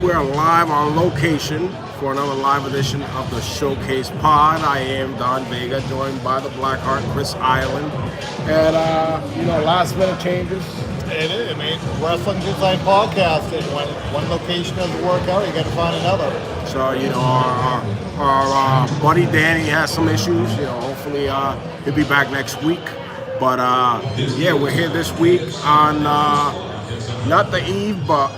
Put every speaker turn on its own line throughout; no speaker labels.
We're live on location for another live edition of the Showcase Pod. I am Don Vega, joined by the Blackheart Chris Island, and last minute changes.
It is. I mean, wrestling just like podcasting. When one location doesn't work out, you got to find another.
So our buddy Danny has some issues. Hopefully he'll be back next week. But we're here this week on not the eve, but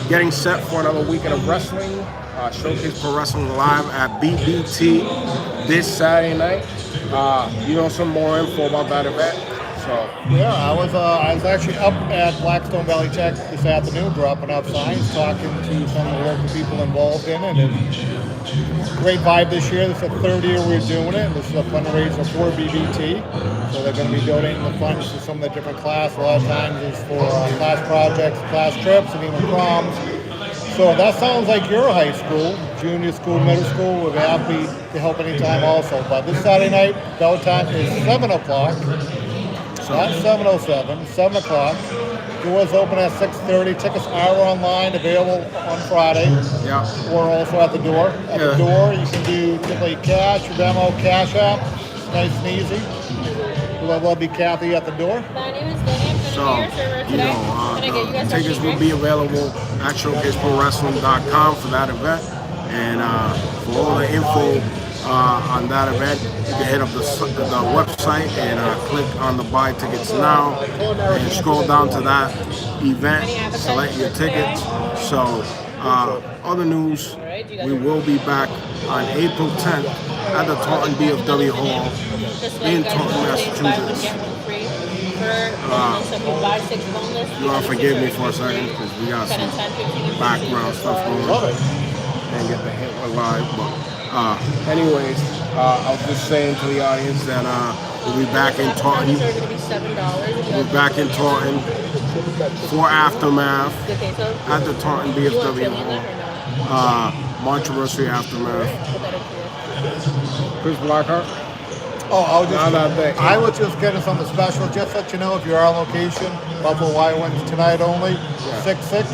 getting set for another weekend of wrestling. Showcase Pro Wrestling live at BBT this Saturday night. Some more info about that event. So
yeah, I was actually up at Blackstone Valley Tech this afternoon, dropping off signs, talking to some of the local people involved in it. And great vibe this year. This is the third year we're doing it. This is a fundraiser for BBT. So they're going to be donating the funds to some of the different classes. A lot of times it's for class projects, class trips, and even proms. So that sounds like your high school, junior school, middle school. We're happy to help anytime also. But this Saturday night, bell time is 7 o'clock. Not 7:07, 7 o'clock. Doors open at 6:30. Tickets are online, available on Friday.
yeah,
Or also at the door. At the door, you can do typically cash, Venmo, Cash App. Nice and easy. We'll be Kathy at the door.
My name is Danny. I'm
so
going to be your server today. Can I get you guys some
tickets will
drinks?
be available at showcaseprowrestling.com for that event, and for all the info on that event, you can hit up the website and click on the buy tickets now and scroll down to that event, select your tickets. So other news, we will be back on April 10th at the Taunton BFW Hall in Taunton, Massachusetts. You want to forgive me for a second because we got some background stuff going on and get the hit live, but anyways, I was just saying to the audience that we'll be back in Taunton. We'll be back in Taunton for Aftermath at the Taunton BFW Hall. Monteversary Aftermath. Chris Blackheart.
Oh, I was just getting something special. Just to let you know, if you are on location, Buffalo Wild Wings tonight only. 6-6,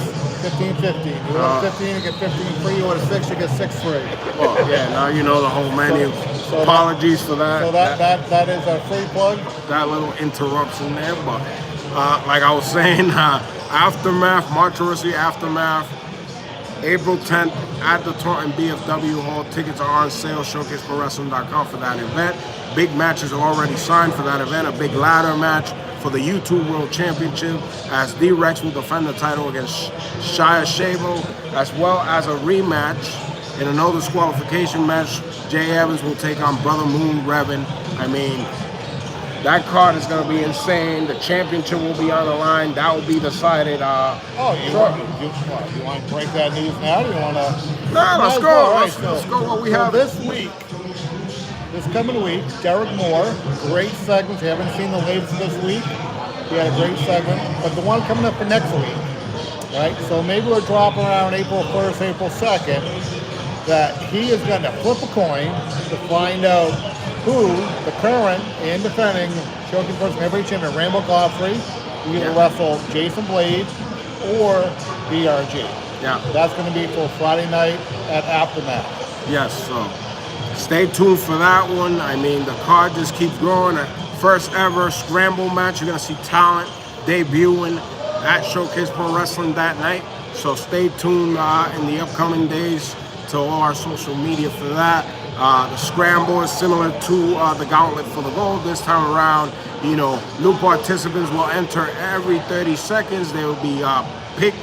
15-15. You order 15, you get 15 free. You order 6, you get 6 free.
Well, now you know the whole menu. Apologies for that.
So that is a free plug.
That little interruption there, but like I was saying, Aftermath, Monteversary Aftermath, April 10th at the Taunton BFW Hall. Tickets are on sale, showcaseprowrestling.com for that event. Big matches are already signed for that event. A big ladder match for the YouTube World Championship as D-Rex will defend the title against Shia Shabo, as well as a rematch in a no disqualification match. Jay Evans will take on Brother Moon Revan. I mean, that card is going to be insane. The championship will be on the line. That will be decided.
You want to break that news now? Or you want to?
No, let's go. Let's go what we have
this week. This coming week, Derek Moore, great segments. You haven't seen the latest this week. He had a great segment, but the one coming up for next week, right? So maybe we're dropping around April 1st, April 2nd, that he is going to flip a coin to find out who the current and defending Showcase Pro Wrestling Heavyweight Champion, Rambo Godfrey, will either wrestle Jason Blade or BRG.
Yeah.
That's going to be for Friday night at Aftermath.
Yes, so stay tuned for that one. I mean, the card just keeps growing. First ever scramble match. You're going to see talent debuting at Showcase Pro Wrestling that night. So stay tuned in the upcoming days to all our social media for that. The scramble is similar to the gauntlet for the gold. This time around, new participants will enter every 30 seconds. They will be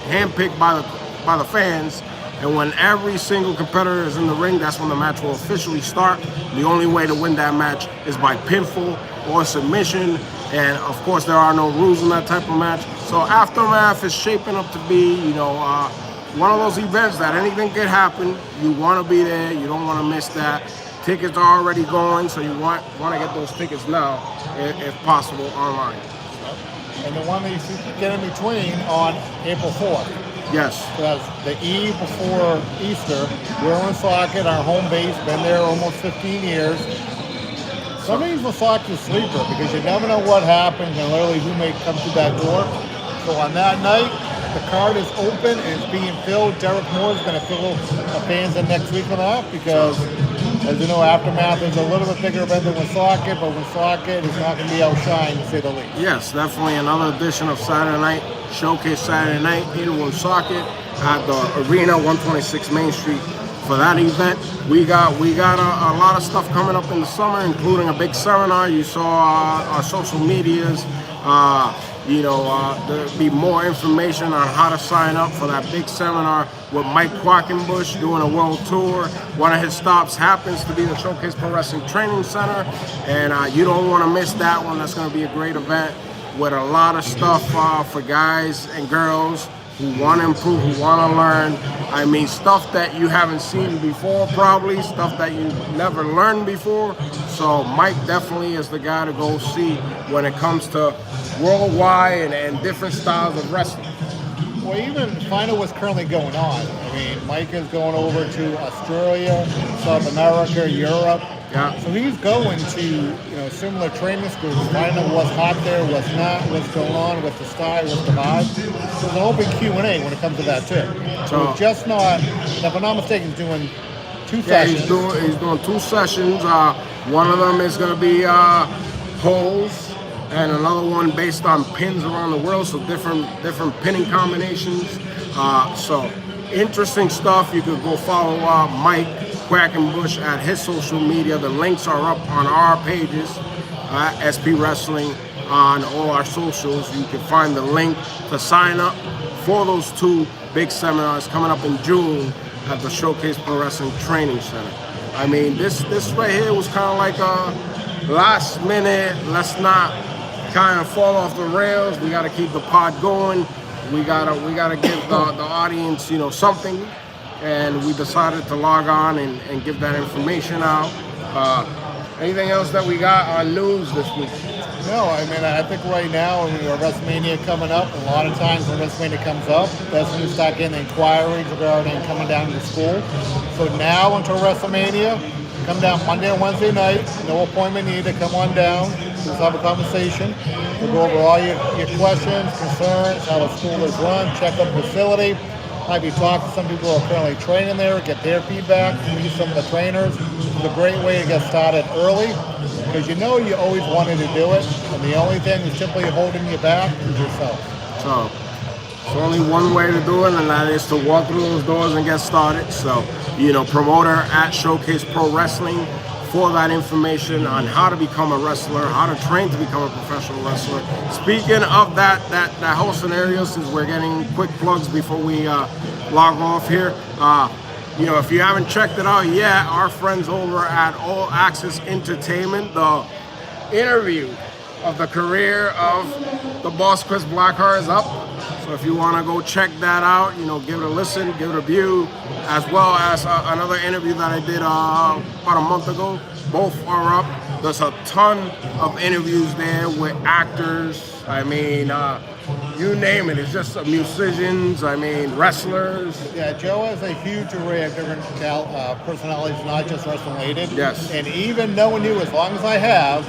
handpicked by the fans. And when every single competitor is in the ring, that's when the match will officially start. The only way to win that match is by pinfall or submission. And of course, there are no rules in that type of match. So Aftermath is shaping up to be, one of those events that anything could happen. You want to be there. You don't want to miss that. Tickets are already going, so you want to get those tickets now, if possible, online.
And the one that you get in between on April 4th.
Yes.
Because the eve before Easter, we're in Woonsocket, our home base, been there almost 15 years. Somebody's Woonsocket a sleeper because you never know what happens and literally who may come through that door. So on that night, the card is open and it's being filled. Derek Moore is going to fill the fans in next week on that because, as you know, Aftermath is a little bit bigger event than Woonsocket, but Woonsocket is not going to be outshined, to say the least.
Yes, definitely another edition of Saturday Night Showcase Saturday Night in Woonsocket at the Arena, 126 Main Street. For that event, we got a lot of stuff coming up in the summer, including a big seminar. You saw our social medias. There'll be more information on how to sign up for that big seminar with Mike Quackenbush doing a world tour. One of his stops happens to be the Showcase Pro Wrestling Training Center, and you don't want to miss that one. That's going to be a great event with a lot of stuff for guys and girls who want to improve, who want to learn. I mean, stuff that you haven't seen before, probably stuff that you never learned before. So Mike definitely is the guy to go see when it comes to worldwide and different styles of wrestling.
Well, even find out what's currently going on. I mean, Mike is going over to Australia, South America, Europe.
Yeah.
So he's going to similar training schools, finding out what's hot there, what's not, what's going on, what's the style, what's the vibe. So there's an open Q&A when it comes to that too. So it's just not, if I'm not mistaken, he's doing 2 sessions.
He's doing 2 sessions. One of them is going to be polls, and another one based on pins around the world, so different pinning combinations. So interesting stuff. You could go follow Mike Quackenbush at his social media. The links are up on our pages, SP Wrestling, on all our socials. You can find the link to sign up for those 2 big seminars coming up in June at the Showcase Pro Wrestling Training Center. I mean, this right here was kind of like a last minute, let's not kind of fall off the rails. We got to keep the pod going. We gotta give the audience, something. And we decided to log on and give that information out. Anything else that we got on news this week?
No, I mean, I think right now, we have WrestleMania coming up. A lot of times when WrestleMania comes up, that's when you start getting inquiries regarding coming down to school. So now until WrestleMania, come down Monday and Wednesday night. No appointment needed. Come on down. Let's have a conversation. We'll go over all your questions, concerns, how the school is run, check out the facility. Might be talking to some people who are currently training there, get their feedback, meet some of the trainers. It's a great way to get started early because you always wanted to do it, and the only thing that's simply holding you back is yourself.
So it's only one way to do it, and that is to walk through those doors and get started. So, promoter at Showcase Pro Wrestling for that information on how to become a wrestler, how to train to become a professional wrestler. Speaking of that whole scenario, since we're getting quick plugs before we log off here, if you haven't checked it out yet, our friends over at All Access Entertainment, the interview of the career of the boss Chris Blackheart is up. So if you want to go check that out, give it a listen, give it a view, as well as another interview that I did about a month ago. Both are up. There's a ton of interviews there with actors. I mean, you name it. It's just musicians. I mean, wrestlers.
Yeah, Joe has a huge array of different personalities, not just wrestling related.
Yes.
And even knowing you as long as I have,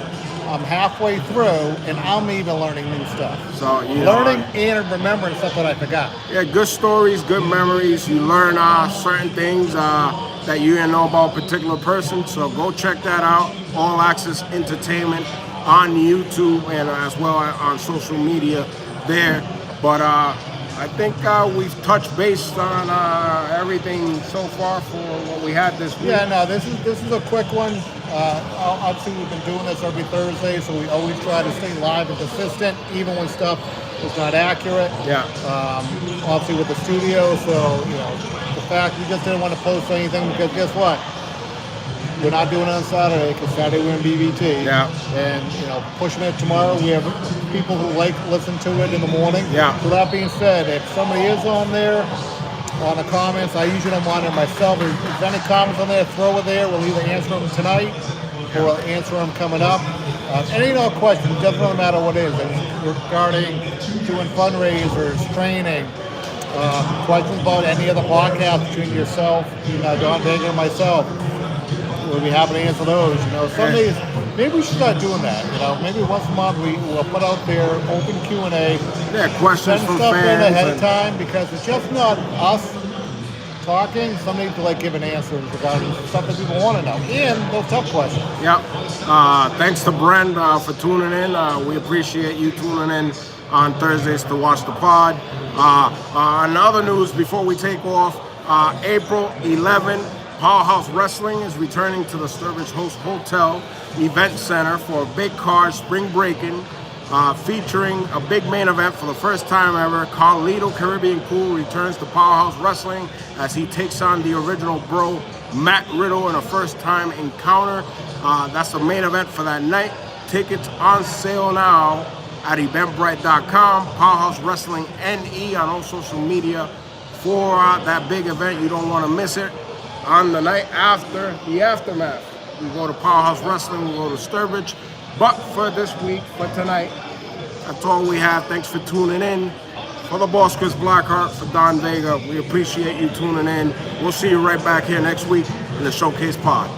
I'm halfway through, and I'm even learning new stuff.
So
learning and remembering stuff that I forgot.
Yeah, good stories, good memories. You learn certain things that you didn't know about a particular person. So go check that out. All Access Entertainment on YouTube and as well on social media there. But I think we've touched base on everything so far for what we had this week.
Yeah, no, this is a quick one. Obviously, we've been doing this every Thursday, so we always try to stay live and consistent, even when stuff is not accurate.
Yeah.
Obviously, with the studio, so the fact we just didn't want to post anything because guess what? We're not doing it on Saturday because Saturday we're in BBT.
Yeah.
And pushing it tomorrow, we have people who listen to it in the morning.
Yeah.
So that being said, if somebody is on there, on the comments, I usually don't monitor myself. If there's any comments on there, throw it there. We'll either answer them tonight or we'll answer them coming up. Any questions, it doesn't really matter what it is. Regarding doing fundraisers, training, questions about any other podcast between yourself, Don Baker and myself. We'll be happy to answer those. Some days Maybe we should start doing that. You know, maybe once a month we'll put out there open Q&A.
Yeah, questions
Send
from
stuff in
fans.
ahead of
and-
time because it's just not us talking. Somebody to like give an answer regarding something people want to know and those tough questions.
Yep. Thanks to Brent for tuning in. We appreciate you tuning in on Thursdays to watch the pod. On other news, before we take off, April 11, Powerhouse Wrestling is returning to the Sturbridge Hotel Event Center for a big card spring breaking, featuring a big main event for the first time ever. Carlito Caribbean Cool returns to Powerhouse Wrestling as he takes on the original bro, Matt Riddle, in a first-time encounter. That's the main event for that night. Tickets on sale now at eventbrite.com. Powerhouse Wrestling NE on all social media for that big event. You don't want to miss it. On the night after, the aftermath, we go to Powerhouse Wrestling, we go to Sturbridge. But for this week, for tonight, that's all we have. Thanks for tuning in. For the boss, Chris Blackheart, for Don Vega, we appreciate you tuning in. We'll see you right back here next week in the Showcase Pod.